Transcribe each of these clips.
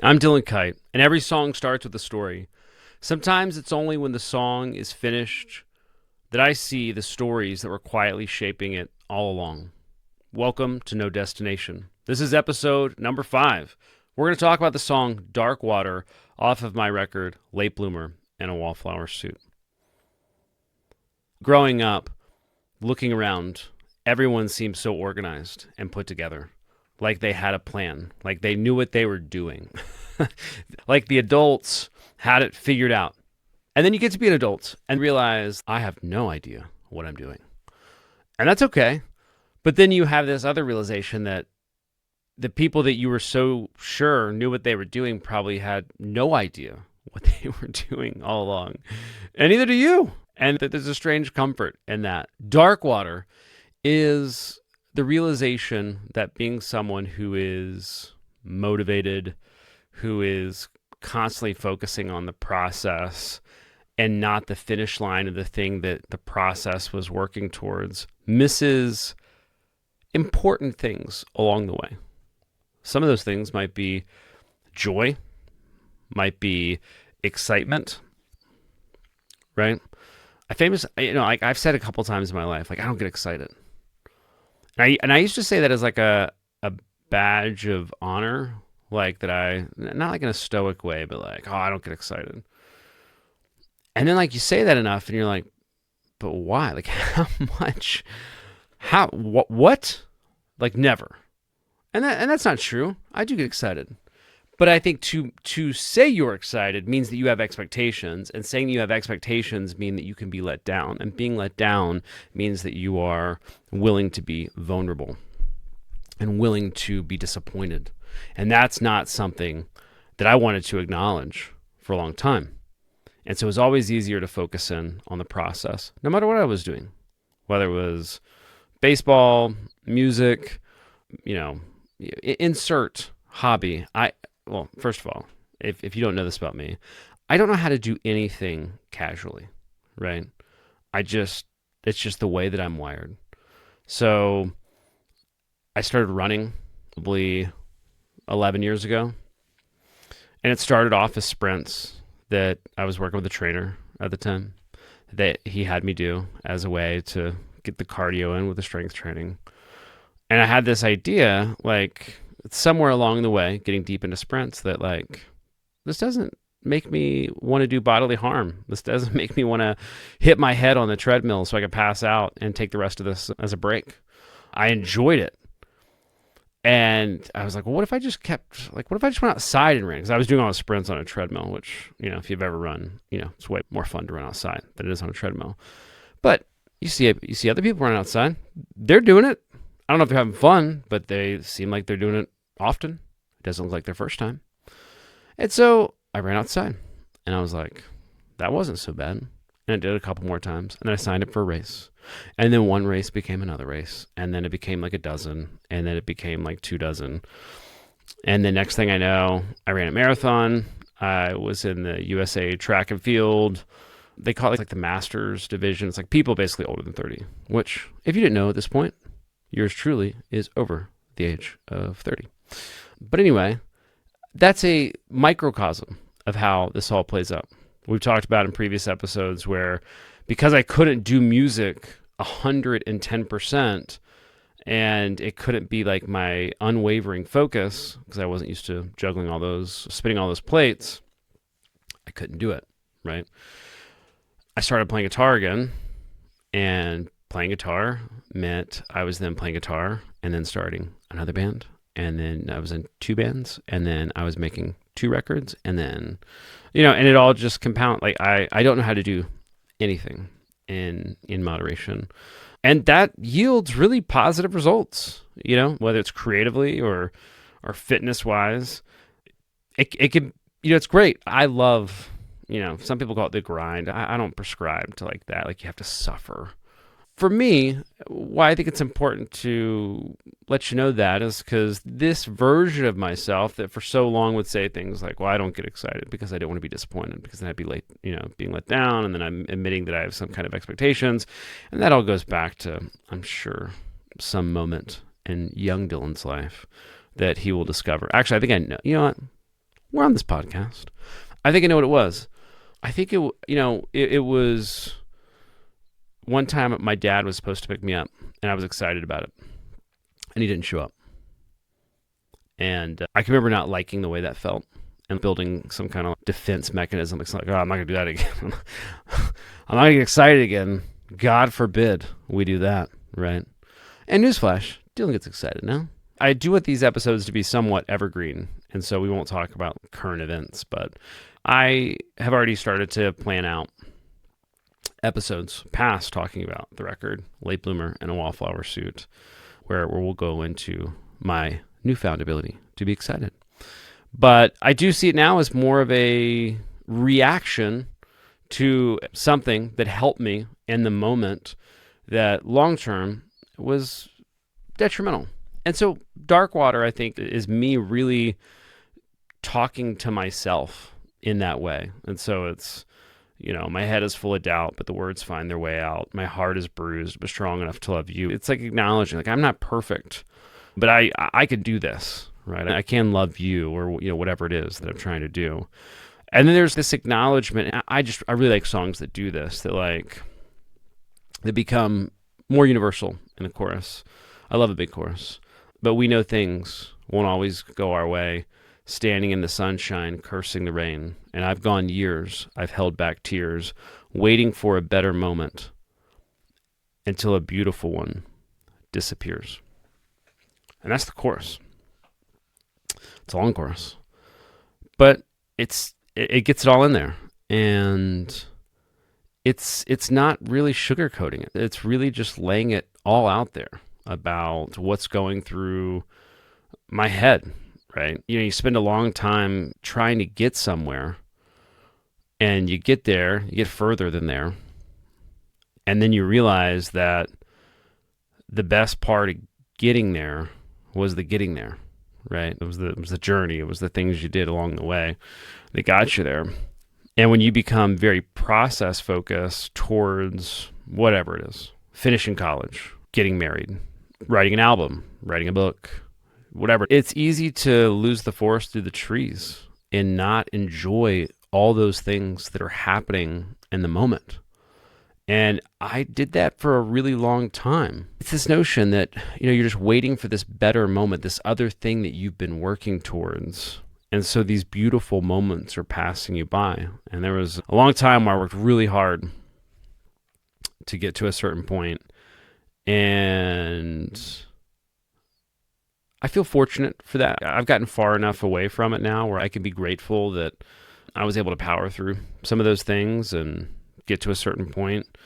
I'm Dylan Kight, and every song starts with a story. Sometimes it's only when the song is finished that I see the stories that were quietly shaping it all along. Welcome to No Destination. This is episode number 5. We're going to talk about the song Dark Water off of my record Late Bloomer in a Wallflower Suit. Growing up, looking around, everyone seemed so organized and put together. Like they had a plan, like they knew what they were doing. Like the adults had it figured out. And then you get to be an adult and realize, I have no idea what I'm doing. And that's okay. But then you have this other realization that the people that you were so sure knew what they were doing probably had no idea what they were doing all along. And neither do you. And that there's a strange comfort in that. Dark water is the realization that being someone who is motivated, who is constantly focusing on the process and not the finish line of the thing that the process was working towards, misses important things along the way. Some of those things might be joy, might be excitement, right? I've said a couple times in my life, like, I don't get excited. And I used to say that as like a badge of honor, like that not like in a stoic way, but like, oh, I don't get excited. And then like you say that enough and you're like, but why? Like how much? What? Like never. And that's not true. I do get excited. But I think to say you're excited means that you have expectations, and saying you have expectations mean that you can be let down, and being let down means that you are willing to be vulnerable and willing to be disappointed. And that's not something that I wanted to acknowledge for a long time. And so it was always easier to focus in on the process, no matter what I was doing, whether it was baseball, music, insert hobby. Well, first of all, if you don't know this about me, I don't know how to do anything casually, right? It's just the way that I'm wired. So I started running probably 11 years ago, and it started off as sprints that I was working with a trainer at the time that he had me do as a way to get the cardio in with the strength training. And I had this idea, like, somewhere along the way, getting deep into sprints, that like, this doesn't make me want to do bodily harm. This doesn't make me want to hit my head on the treadmill so I can pass out and take the rest of this as a break. I enjoyed it. And I was like, well, what if I just went outside and ran? Because I was doing all the sprints on a treadmill, which, if you've ever run, it's way more fun to run outside than it is on a treadmill. But you see other people running outside. They're doing it. I don't know if they're having fun, but they seem like they're doing it often. It doesn't look like their first time. And so I ran outside and I was like, that wasn't so bad. And I did it a couple more times. And then I signed up for a race. And then one race became another race. And then it became like a dozen. And then it became like 2 dozen. And the next thing I know, I ran a marathon. I was in the USA track and field. They call it like the Masters division. It's like people basically older than 30, which, if you didn't know at this point, yours truly is over the age of 30. But anyway, that's a microcosm of how this all plays out. We've talked about in previous episodes where, because I couldn't do music 110%, and it couldn't be like my unwavering focus, because I wasn't used to spinning all those plates, I couldn't do it, right? I started playing guitar again, and playing guitar meant I was then playing guitar and then starting another band. And then I was in 2 bands, and then I was making 2 records, and then, and it all just compound. Like I don't know how to do anything in moderation. And that yields really positive results, whether it's creatively or fitness wise. It can, it's great. I love, some people call it the grind. I don't prescribe to like that. Like you have to suffer. For me, why I think it's important to let you know that is because this version of myself that for so long would say things like, well, I don't get excited because I don't want to be disappointed, because then I'd be late, being let down, and then I'm admitting that I have some kind of expectations. And that all goes back to, I'm sure, some moment in young Dylan's life that he will discover. Actually, I think I know. You know what? We're on this podcast. I think I know what it was. I think it was one time my dad was supposed to pick me up, and I was excited about it, and he didn't show up. And I can remember not liking the way that felt and building some kind of defense mechanism. It's like, oh, I'm not going to do that again. I'm not going to get excited again. God forbid we do that, right? And newsflash, Dylan gets excited now. I do want these episodes to be somewhat evergreen, and so we won't talk about current events, but I have already started to plan out episodes past talking about the record, Late Bloomer and a Wallflower Suit, where we'll go into my newfound ability to be excited. But I do see it now as more of a reaction to something that helped me in the moment that long-term was detrimental. And so Darkwater, I think, is me really talking to myself in that way. And so it's, my head is full of doubt, but the words find their way out. My heart is bruised, but strong enough to love you. It's like acknowledging, like, I'm not perfect, but I could do this, right? I can love you, or, whatever it is that I'm trying to do. And then there's this acknowledgement. I really like songs that do this, that become more universal in the chorus. I love a big chorus. But we know things won't always go our way. Standing in the sunshine, cursing the rain. And I've gone years, I've held back tears, waiting for a better moment until a beautiful one disappears. And that's the chorus. It's a long chorus. But it gets it all in there. And it's not really sugarcoating it. It's really just laying it all out there about what's going through my head, right? You spend a long time trying to get somewhere, and you get there, you get further than there, and then you realize that the best part of getting there was the getting there, right? It was the journey. It was the things you did along the way that got you there. And when you become very process focused towards whatever it is, finishing college, getting married, writing an album, writing a book, whatever, it's easy to lose the forest through the trees and not enjoy all those things that are happening in the moment. And I did that for a really long time. It's this notion that, you're just waiting for this better moment, this other thing that you've been working towards. And so these beautiful moments are passing you by. And there was a long time where I worked really hard to get to a certain point. And I feel fortunate for that. I've gotten far enough away from it now where I can be grateful that I was able to power through some of those things and get to a certain point.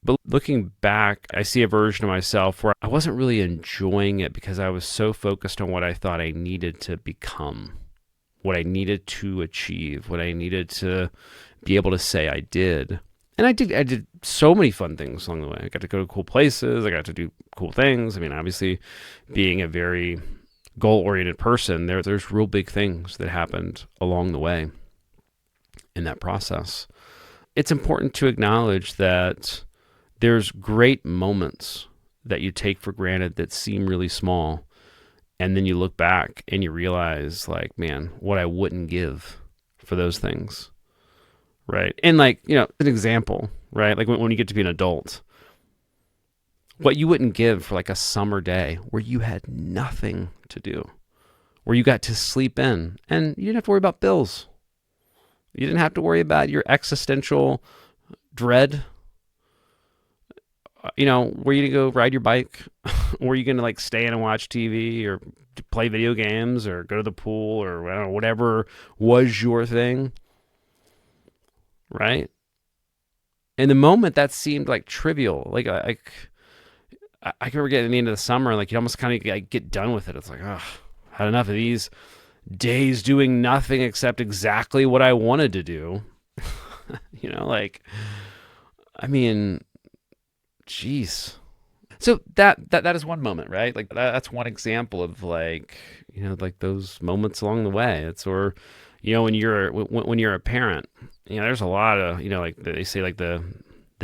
But looking back, I see a version of myself where I wasn't really enjoying it because I was so focused on what I thought I needed to become, what I needed to achieve, what I needed to be able to say I did. And I did so many fun things along the way. I got to go to cool places. I got to do cool things. I mean, obviously, being a very goal-oriented person, there's real big things that happened along the way in that process. It's important to acknowledge that there's great moments that you take for granted that seem really small. And then you look back and you realize, like, man, what I wouldn't give for those things. Right. And an example, right? Like when you get to be an adult, what you wouldn't give for like a summer day where you had nothing to do, where you got to sleep in and you didn't have to worry about bills. You didn't have to worry about your existential dread. Were you going to go ride your bike? Were you going to stay in and watch TV or play video games or go to the pool or whatever was your thing? Right? In the moment, that seemed like trivial. I remember getting to the end of the summer, you almost kind of get done with it. It's like, oh, had enough of these days doing nothing except exactly what I wanted to do. Jeez. So that is one moment, right? That's one example of those moments along the way. It's when you're a parent, there's a lot of they say the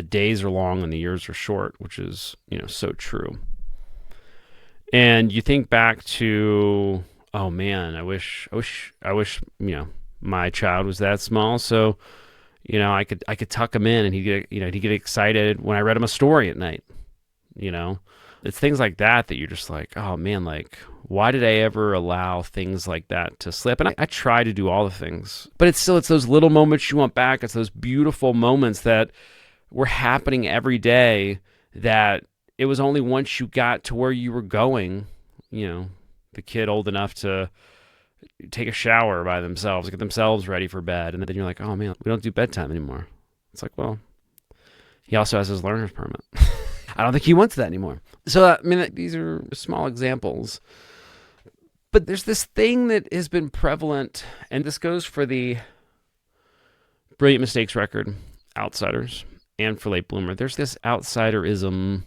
days are long and the years are short, which is so true. And you think back to oh man, I wish, my child was that small. So, I could tuck him in and he'd get excited when I read him a story at night, you know? It's things like that that you're just like, oh man, like, why did I ever allow things like that to slip? And I try to do all the things, but it's those little moments you want back. It's those beautiful moments that were happening every day that it was only once you got to where you were going, the kid old enough to take a shower by themselves, get themselves ready for bed. And then you're like, oh man, we don't do bedtime anymore. It's like, well, he also has his learner's permit. I don't think he wants that anymore. So, these are small examples. But there's this thing that has been prevalent, and this goes for the Brilliant Mistakes record, Outsiders, and for Late Bloomer. There's this outsiderism,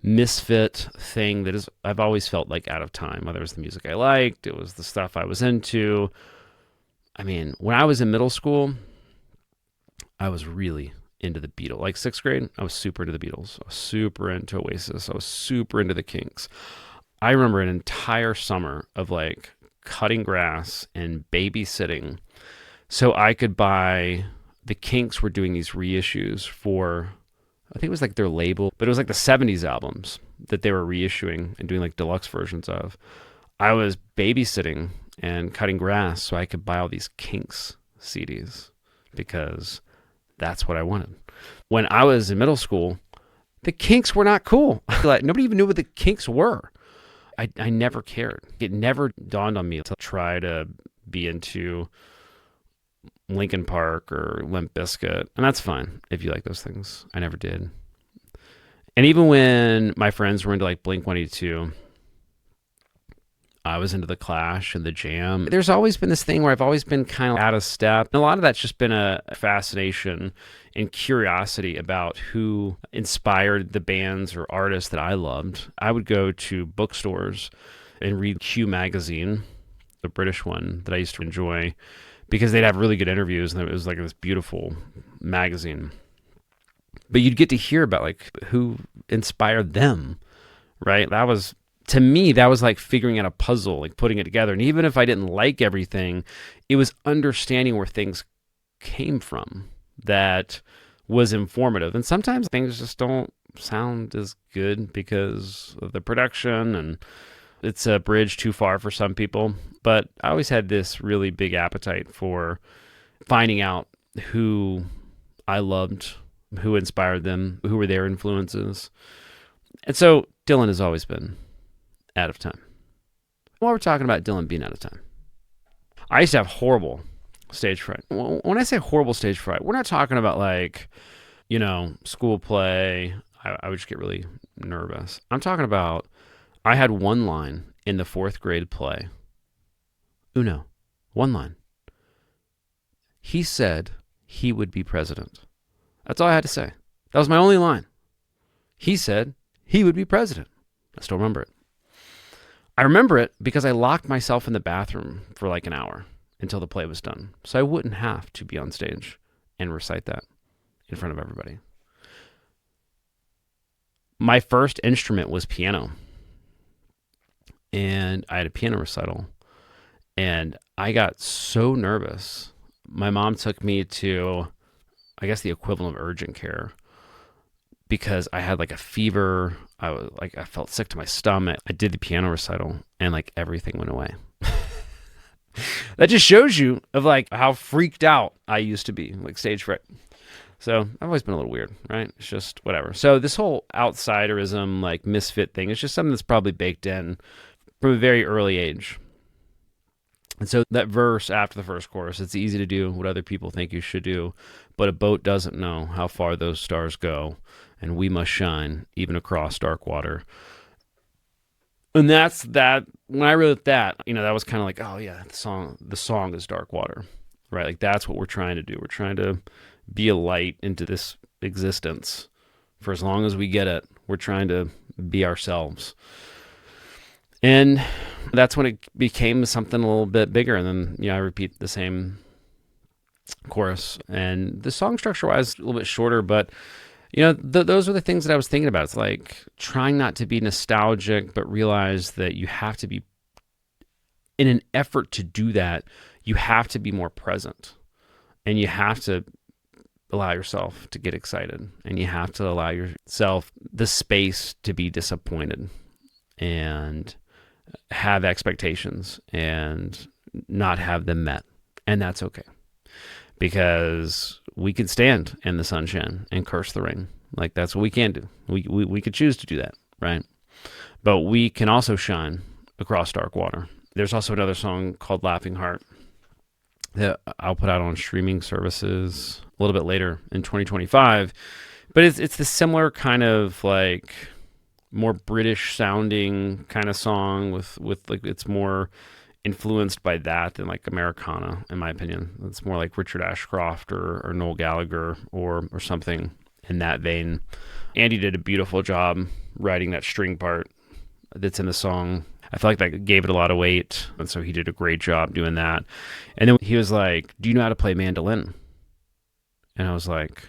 misfit thing that I've always felt like out of time, whether it was the music I liked, it was the stuff I was into. When I was in middle school, I was really into the Beatles. Like 6th grade, I was super into the Beatles. I was super into Oasis. I was super into the Kinks. I remember an entire summer of like cutting grass and babysitting so I could buy, the Kinks were doing these reissues for, I think it was like their label, but it was like the 70s albums that they were reissuing and doing like deluxe versions of. I was babysitting and cutting grass so I could buy all these Kinks CDs because that's what I wanted. When I was in middle school, the Kinks were not cool. Like, nobody even knew what the Kinks were. I never cared. It never dawned on me to try to be into Linkin Park or Limp Bizkit. And that's fine if you like those things. I never did. And even when my friends were into like Blink-182, I was into the Clash and the Jam. There's always been this thing where I've always been kind of out of step. And a lot of that's just been a fascination and curiosity about who inspired the bands or artists that I loved. I would go to bookstores and read Q magazine, the British one that I used to enjoy, because they'd have really good interviews and it was like this beautiful magazine. But you'd get to hear about like who inspired them, right? To me, that was like figuring out a puzzle, like putting it together. And even if I didn't like everything, it was understanding where things came from that was informative. And sometimes things just don't sound as good because of the production and it's a bridge too far for some people. But I always had this really big appetite for finding out who I loved, who inspired them, who were their influences. And so Dylan has always been out of time. While we're talking about Dylan being out of time, I used to have horrible stage fright. When I say horrible stage fright, we're not talking about like, school play. I would just get really nervous. I'm talking about, I had one line in the 4th grade play. Uno, one line. He said he would be president. That's all I had to say. That was my only line. He said he would be president. I still remember it. I remember it because I locked myself in the bathroom for like an hour until the play was done. So I wouldn't have to be on stage and recite that in front of everybody. My first instrument was piano. And I had a piano recital. And I got so nervous. My mom took me to, I guess, the equivalent of urgent care because I had like a fever. I felt sick to my stomach. I did the piano recital and like everything went away. That just shows you of like how freaked out I used to be, like stage fright. So I've always been a little weird, right? It's just whatever. So this whole outsiderism, like misfit thing, it's just something that's probably baked in from a very early age. And so that verse after the first chorus, it's easy to do what other people think you should do, but a boat doesn't know how far those stars go, and we must shine even across dark water. And that's that. When I wrote that, that was kind of like, oh yeah, the song is dark water, right? Like that's what we're trying to do. We're trying to be a light into this existence. For as long as we get it, we're trying to be ourselves. And that's when it became something a little bit bigger. And then, I repeat the same chorus. And the song structure-wise, a little bit shorter, but, those are the things that I was thinking about. It's like trying not to be nostalgic, but realize that you have to be in an effort to do that, you have to be more present, and you have to allow yourself to get excited, and you have to allow yourself the space to be disappointed and have expectations and not have them met. And that's okay, because we can stand in the sunshine and curse the rain. Like, that's what we can do. We could choose to do that, right? But we can also shine across dark water. There's also another song called Laughing Heart that I'll put out on streaming services a little bit later in 2025. But it's the similar kind of like more British sounding kind of song with like, it's more influenced by that than like Americana, in my opinion. It's more like Richard Ashcroft or Noel Gallagher or something in that vein. Andy did a beautiful job writing that string part that's in the song. I feel like that gave it a lot of weight, and so he did a great job doing that. And then he was like, "Do you know how to play mandolin?" And I was like,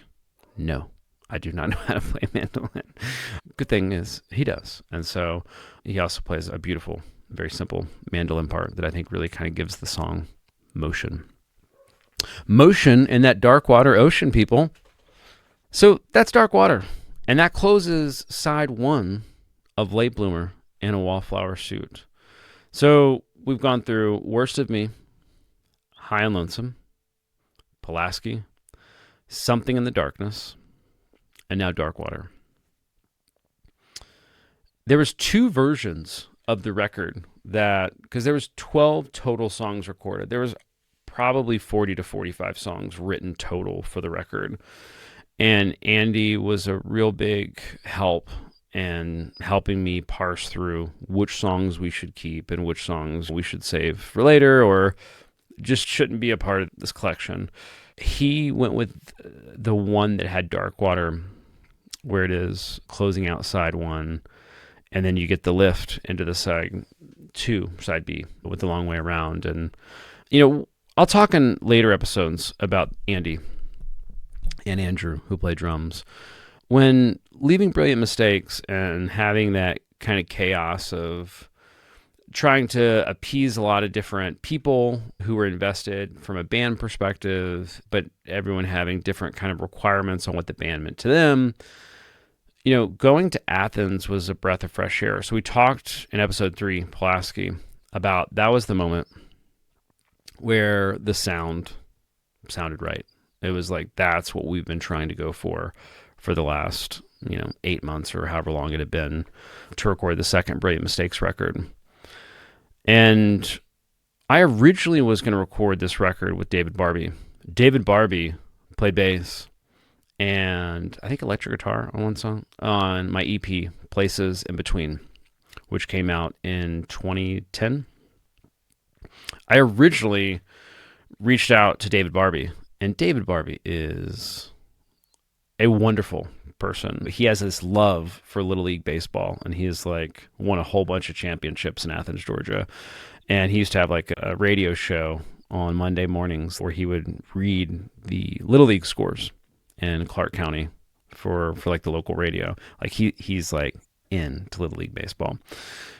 "No, I do not know how to play mandolin." Good thing is he does. And so he also plays a beautiful, very simple mandolin part that I think really kind of gives the song motion. Motion in that dark water ocean, people. So that's Dark Water. And that closes side one of Late Bloomer in a Wallflower Suit. So we've gone through Worst of Me, High and Lonesome, Pulaski, Something in the Darkness, and now Dark Water. There was 2 versions of the record because there was 12 total songs recorded. There was probably 40 to 45 songs written total for the record. And Andy was a real big help in helping me parse through which songs we should keep and which songs we should save for later or just shouldn't be a part of this collection. He went with the one that had Dark Water, where it is closing out side 1, and then you get the lift into the side 2, side B, with the long way around. And, I'll talk in later episodes about Andy and Andrew, who play drums. When leaving Brilliant Mistakes and having that kind of chaos of trying to appease a lot of different people who were invested from a band perspective, but everyone having different kind of requirements on what the band meant to them, going to Athens was a breath of fresh air. So we talked in episode 3, Pulaski, about that was the moment where the sound sounded right. It was like, that's what we've been trying to go for the last, 8 months or however long it had been to record the second Brilliant Mistakes record. And I originally was going to record this record with David Barbie. David Barbie played bass and I think electric guitar on one song on my EP, Places in Between, which came out in 2010. I originally reached out to David Barbie, and David Barbie is a wonderful person. He has this love for Little League baseball, and he has like won a whole bunch of championships in Athens, Georgia. And he used to have like a radio show on Monday mornings where he would read the Little League scores in Clark County for like the local radio. Like he's like into Little League baseball.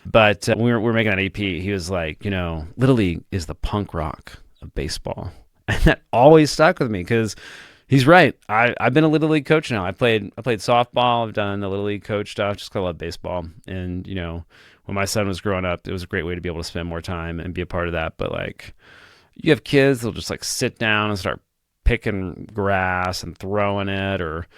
But when we were making that EP, he was like, Little League is the punk rock of baseball. And that always stuck with me because he's right. I've been a Little League coach now. I played softball. I've done the Little League coach stuff just because I love baseball. And, when my son was growing up, it was a great way to be able to spend more time and be a part of that. But like, you have kids, they'll just like sit down and start picking grass and throwing it, or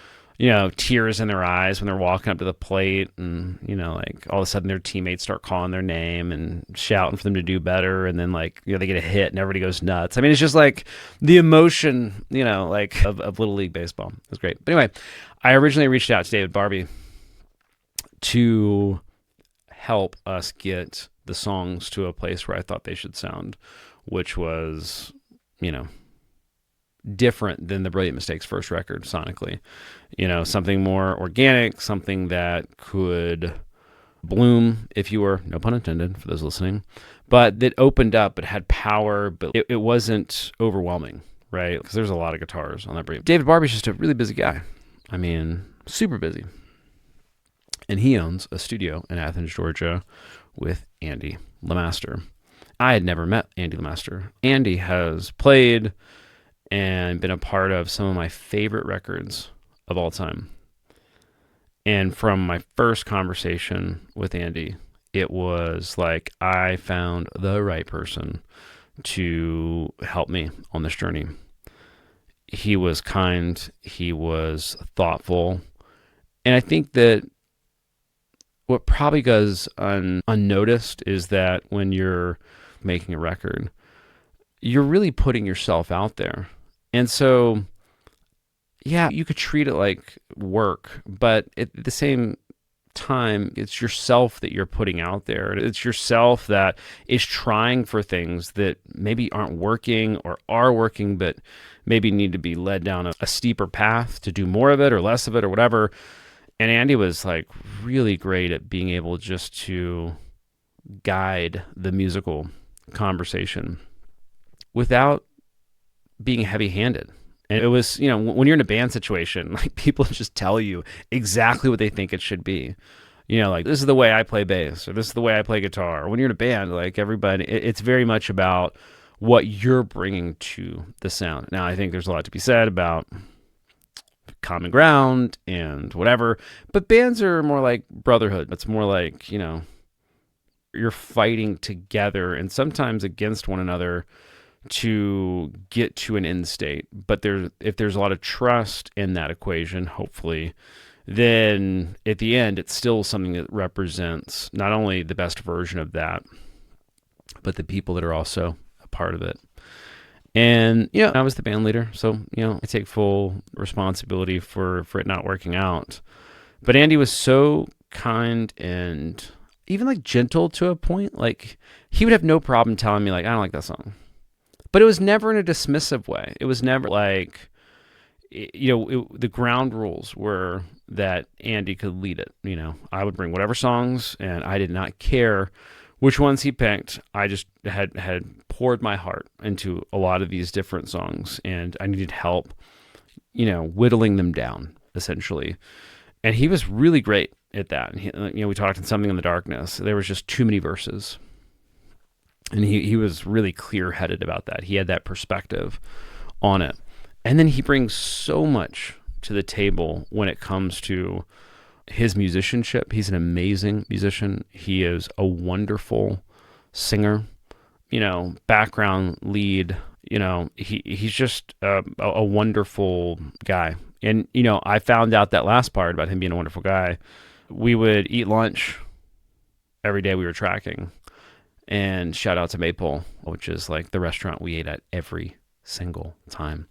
tears in their eyes when they're walking up to the plate, and like all of a sudden their teammates start calling their name and shouting for them to do better, and then like they get a hit and everybody goes nuts. I mean, it's just like the emotion like of Little League baseball. It was great. But anyway, I originally reached out to David Barbie to help us get the songs to a place where I thought they should sound, which was different than the Brilliant Mistakes first record sonically. Something more organic, something that could bloom, if you were, no pun intended for those listening, but that opened up, it had power, but it wasn't overwhelming, right? Because there's a lot of guitars on that Brilliant. David Barbie's just a really busy guy. I mean, super busy. And he owns a studio in Athens, Georgia with Andy LeMaster. I had never met Andy LeMaster. Andy has played and been a part of some of my favorite records of all time. And from my first conversation with Andy, it was like I found the right person to help me on this journey. He was kind, he was thoughtful. And I think that what probably goes unnoticed is that when you're making a record, you're really putting yourself out there. And so, yeah, you could treat it like work, but at the same time, it's yourself that you're putting out there. It's yourself that is trying for things that maybe aren't working or are working, but maybe need to be led down a steeper path to do more of it or less of it or whatever. And Andy was like really great at being able just to guide the musical conversation without being heavy handed. And it was, when you're in a band situation, like people just tell you exactly what they think it should be. Like this is the way I play bass or this is the way I play guitar. Or when you're in a band, like everybody, it's very much about what you're bringing to the sound. Now, I think there's a lot to be said about common ground and whatever, but bands are more like brotherhood. It's more like, you're fighting together and sometimes against one another to get to an end state. But if there's a lot of trust in that equation, hopefully, then at the end, it's still something that represents not only the best version of that, but the people that are also a part of it. And, I was the band leader, so, I take full responsibility for it not working out. But Andy was so kind and even like gentle to a point. Like he would have no problem telling me like, I don't like that song. But it was never in a dismissive way. It was never like, the ground rules were that Andy could lead it. I would bring whatever songs and I did not care which ones he picked. I just had poured my heart into a lot of these different songs and I needed help, whittling them down essentially. And he was really great at that. And we talked in Something in the Darkness. There was just too many verses. And he was really clear-headed about that. He had that perspective on it. And then he brings so much to the table when it comes to his musicianship. He's an amazing musician. He is a wonderful singer, background lead. He's just a wonderful guy. And, I found out that last part about him being a wonderful guy. We would eat lunch every day we were tracking. And shout out to Maple, which is like the restaurant we ate at every single time.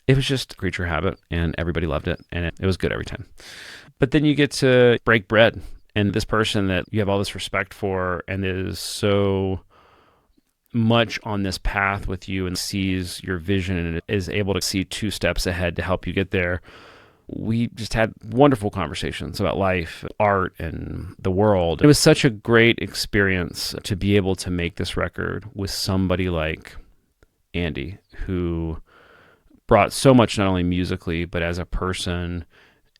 It was just creature habit and everybody loved it. And it was good every time. But then you get to break bread and this person that you have all this respect for and is so much on this path with you and sees your vision and is able to see 2 steps ahead to help you get there. We just had wonderful conversations about life, art, and the world. It was such a great experience to be able to make this record with somebody like Andy, who brought so much not only musically, but as a person,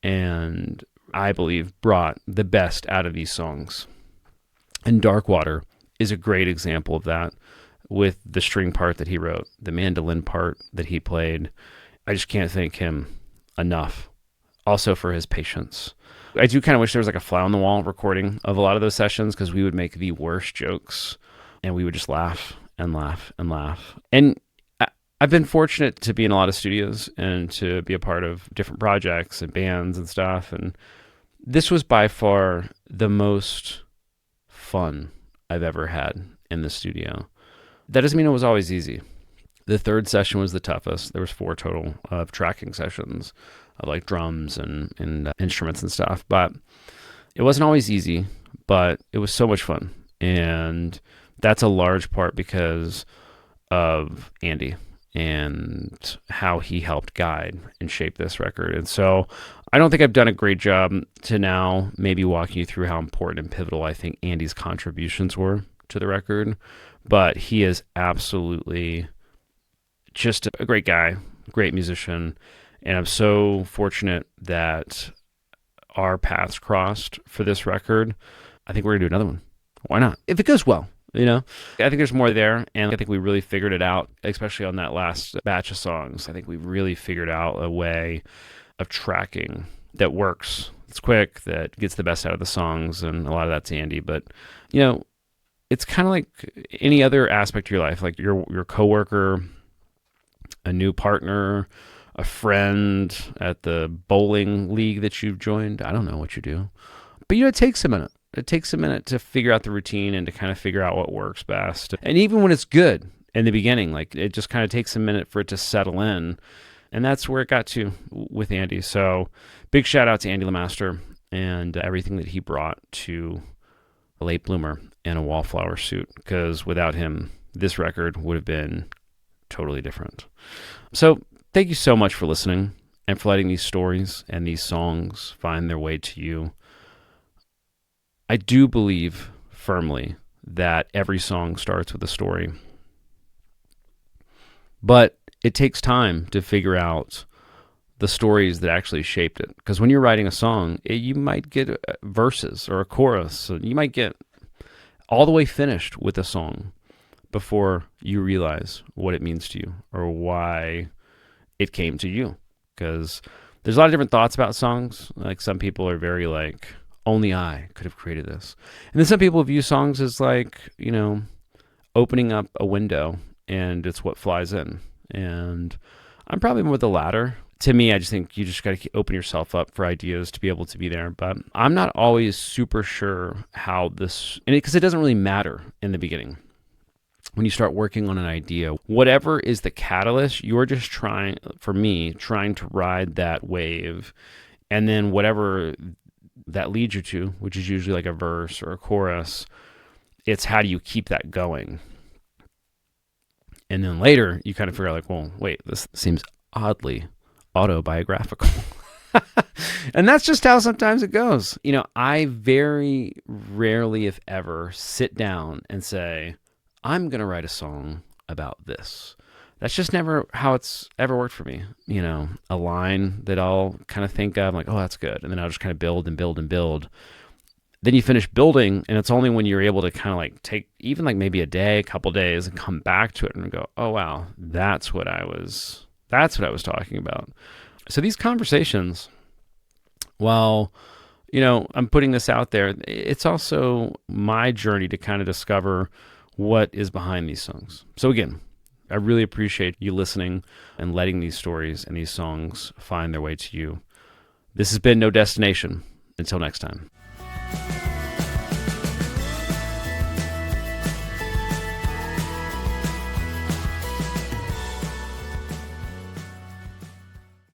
and I believe brought the best out of these songs. And Dark Water is a great example of that with the string part that he wrote, the mandolin part that he played. I just can't thank him enough. Also for his patience. I do kind of wish there was like a fly on the wall recording of a lot of those sessions because we would make the worst jokes and we would just laugh and laugh and laugh. And I've been fortunate to be in a lot of studios and to be a part of different projects and bands and stuff. And this was by far the most fun I've ever had in the studio. That doesn't mean it was always easy. The 3rd session was the toughest. There was 4 total of tracking sessions of like drums and instruments and stuff. But it wasn't always easy, but it was so much fun. And that's a large part because of Andy and how he helped guide and shape this record. And so I don't think I've done a great job to now maybe walking you through how important and pivotal I think Andy's contributions were to the record. But he is absolutely just a great guy, great musician. And I'm so fortunate that our paths crossed for this record. I think we're going to do another one. Why not? If it goes well. you know? I think there's more there, and I think we really figured it out, especially on that last batch of songs. I think we really figured out a way of tracking that works. It's quick, that gets the best out of the songs, and a lot of that's Andy. But, you know, it's kind of like any other aspect of your life, like your coworker, a new partner, a friend at the bowling league that you've joined. I don't know what you do. But, you know, it takes a minute. It takes a minute to figure out the routine and to kind of figure out what works best. And even when it's good in the beginning, like it just kind of takes a minute for it to settle in. And that's where it got to with Andy. So big shout out to Andy LeMaster and everything that he brought to a late bloomer and a Wallflower Suit, because without him, this record would have been totally different. So thank you so much for listening and for letting these stories and these songs find their way to you. I do believe firmly that every song starts with a story, but it takes time to figure out the stories that actually shaped it. Because when you're writing a song, you might get verses or a chorus. You might get all the way finished with a song before you realize what it means to you or why it came to you. Because there's a lot of different thoughts about songs. Like some people are very like, only I could have created this. And then some people view songs as like, you know, opening up a window and it's what flies in. And I'm probably more the latter. To me, I just think you just got to open yourself up for ideas to be able to be there. But I'm not always super sure how this, and because it doesn't really matter in the beginning. When you start working on an idea, whatever is the catalyst, you're just trying to ride that wave. And then whatever that leads you to, which is usually like a verse or a chorus, it's how do you keep that going? And then later you kind of figure out like, well, wait, this seems oddly autobiographical. And that's just how sometimes it goes. You know, I very rarely, if ever, sit down and say, I'm going to write a song about this. That's just never how it's ever worked for me. You know, a line that I'll kind of think of, like, oh, that's good. And then I'll just kind of build and build and build. Then you finish building, and it's only when you're able to kind of like take even like maybe a day, a couple days, and come back to it and go, oh, wow, that's what I was talking about. So these conversations, while, you know, I'm putting this out there, it's also my journey to kind of discover what is behind these songs. So again, I really appreciate you listening and letting these stories and these songs find their way to you. This has been No Destination. Until next time.